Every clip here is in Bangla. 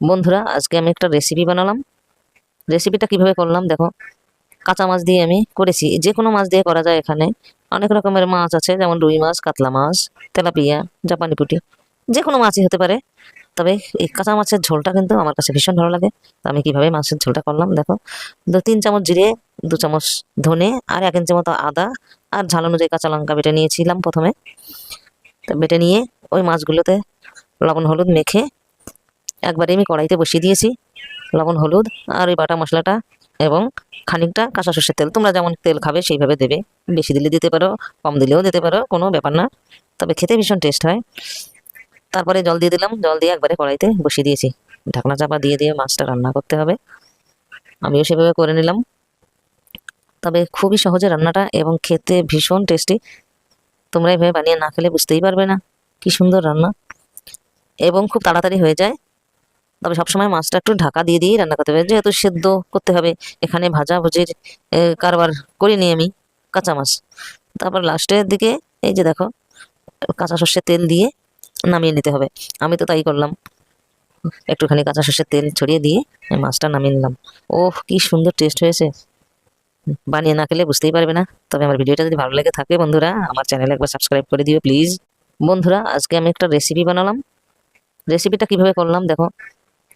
বন্ধুরা, আজকে আমি একটা রেসিপি বানালাম। রেসিপিটা কিভাবে করলাম দেখো। কাঁচা মাছ দিয়ে আমি করেছি, যে কোনো মাছ দিয়ে করা যায়। এখানে অনেক রকমের মাছ আছে, যেমন রুই মাছ, কাতলা মাছ, তেলাপিয়া, জাপানি পুঁটি, যে কোনো মাছই হতে পারে। তবে এই কাঁচা মাছের ঝোলটা কিন্তু আমার কাছে ভীষণ ভালো লাগে। তো আমি কিভাবে মাছের ঝোলটা করলাম দেখো। 2-3 চামচ জিরে, 2 চামচ ধনে, আর 1 ইঞ্চি মতো আদা, আর ঝাল অনুযায়ী কাঁচা লঙ্কা বেটে নিয়েছিলাম প্রথমে। তো বেটে নিয়ে ওই মাছগুলোতে লবণ হলুদ মেখে একবারে আমি কড়াইতে বসিয়ে দিয়েছি। লবণ হলুদ আর ওই বাটা মশলাটা এবং খানিকটা কাঁচা সর্ষের তেল, তোমরা যেমন তেল খাবে সেইভাবে দেবে। বেশি দিলে দিতে পারো, কম দিলেও দিতে পারো, কোনো ব্যাপার না। তবে খেতে ভীষণ টেস্ট হয়। তারপরে জল দিয়ে দিলাম, জল দিয়ে একবারে কড়াইতে বসিয়ে দিয়েছি। ঢাকনা চাপা দিয়ে দিয়ে মাছটা রান্না করতে হবে। আমিও সেভাবে করে নিলাম। তবে খুবই সহজে রান্নাটা এবং খেতে ভীষণ টেস্টি। তোমরা এইভাবে বানিয়ে না খেলে বুঝতেই পারবে না কি সুন্দর রান্না, এবং খুব তাড়াতাড়ি হয়ে যায়। তবে সবসময় মাছটা একটু ঢাকা দিয়ে দিয়েই রান্না করতে হবে, যেহেতু সেদ্ধ করতে হবে। এখানে ভাজা ভুজির কারবার করিনি আমি, কাঁচা মাছ। তারপর লাস্টের দিকে এই যে দেখো, কাঁচা সর্ষের তেল দিয়ে নামিয়ে নিতে হবে। আমি তো তাই করলাম, একটুখানি কাঁচা সর্ষের তেল ছড়িয়ে দিয়ে মাছটা নামিয়ে নিলাম। ওহ, কি সুন্দর টেস্ট হয়েছে! বানিয়ে না খেলে বুঝতেই পারবে না। তবে আমার ভিডিওটা যদি ভালো লেগে থাকে বন্ধুরা, আমার চ্যানেলে একবার সাবস্ক্রাইব করে দিও প্লিজ। বন্ধুরা, আজকে আমি একটা রেসিপি বানালাম। রেসিপিটা কিভাবে করলাম দেখো।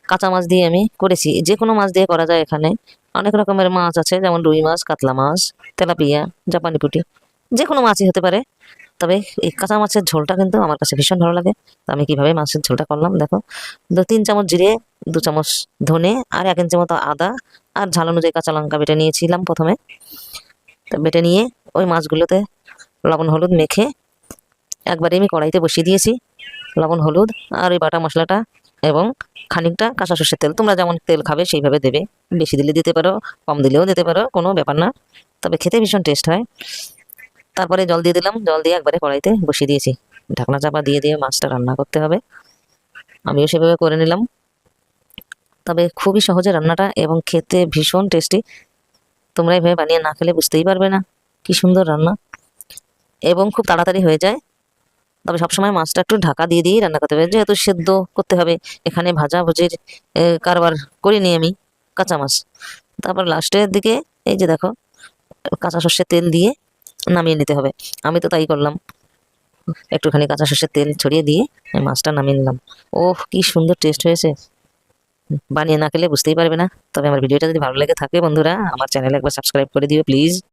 কাঁচা মাছ দিয়ে আমি করেছি, যে কোনো মাছ দিয়ে করা যায়। এখানে অনেক রকমের মাছ আছে, যেমন রুই মাছ, কাতলা মাছ, তেলাপিয়া, জাপানি পুঁটি, যে কোনো মাছই হতে পারে। তবে এই কাঁচা মাছের ঝোলটা কিন্তু আমার কাছে ভীষণ ভালো লাগে। তো আমি কিভাবে মাছের ঝোলটা করলাম দেখো। 2-3 চামচ জিরে, 2 চামচ ধনে, আর 1 ইঞ্চি মতো আদা, আর ঝাল অনুযায়ী কাঁচা লঙ্কা বেটে নিয়েছিলাম প্রথমে। তো বেটে নিয়ে ওই মাছগুলোতে লবণ হলুদ মেখে একবারে আমি কড়াইতে বসিয়ে দিয়েছি। লবণ হলুদ আর ওই বাটা মশলাটা এবং খানিকটা কাঁচা সর্ষের তেল, তোমরা যেমন তেল খাবে সেইভাবে দেবে। বেশি দিলে দিতে পারো, কম দিলেও দিতে পারো, কোনো ব্যাপার না। তবে খেতে ভীষণ টেস্ট হয়। তারপরে জল দিয়ে দিলাম, জল দিয়ে একবারে কড়াইতে বসিয়ে দিয়েছি। ঢাকনা চাপা দিয়ে দিয়ে মাছটা রান্না করতে হবে। আমিও সেভাবে করে নিলাম। তবে খুবই সহজে রান্নাটা এবং খেতে ভীষণ টেস্টি। তোমরা এইভাবে বানিয়ে না খেলে বুঝতেই পারবে না কি সুন্দর রান্না, এবং খুব তাড়াতাড়ি হয়ে যায়। তবে সবসময় মাছটা একটু ঢাকা দিয়ে দিয়েই রান্না করতে হবে, যেহেতু সেদ্ধ করতে হবে। এখানে ভাজা ভুজির কারবার করিনি আমি, কাঁচা মাছ। তারপর লাস্টের দিকে এই যে দেখো, কাঁচা সর্ষের তেল দিয়ে নামিয়ে নিতে হবে। আমি তো তাই করলাম, একটুখানি কাঁচা সর্ষের তেল ছড়িয়ে দিয়ে মাছটা নামিয়ে নিলাম। ওহ, কি সুন্দর টেস্ট হয়েছে! বানিয়ে না খেলে বুঝতেই পারবে না। তবে আমার ভিডিওটা যদি ভালো লেগে থাকে বন্ধুরা, আমার চ্যানেলে একবার সাবস্ক্রাইব করে দিও প্লিজ।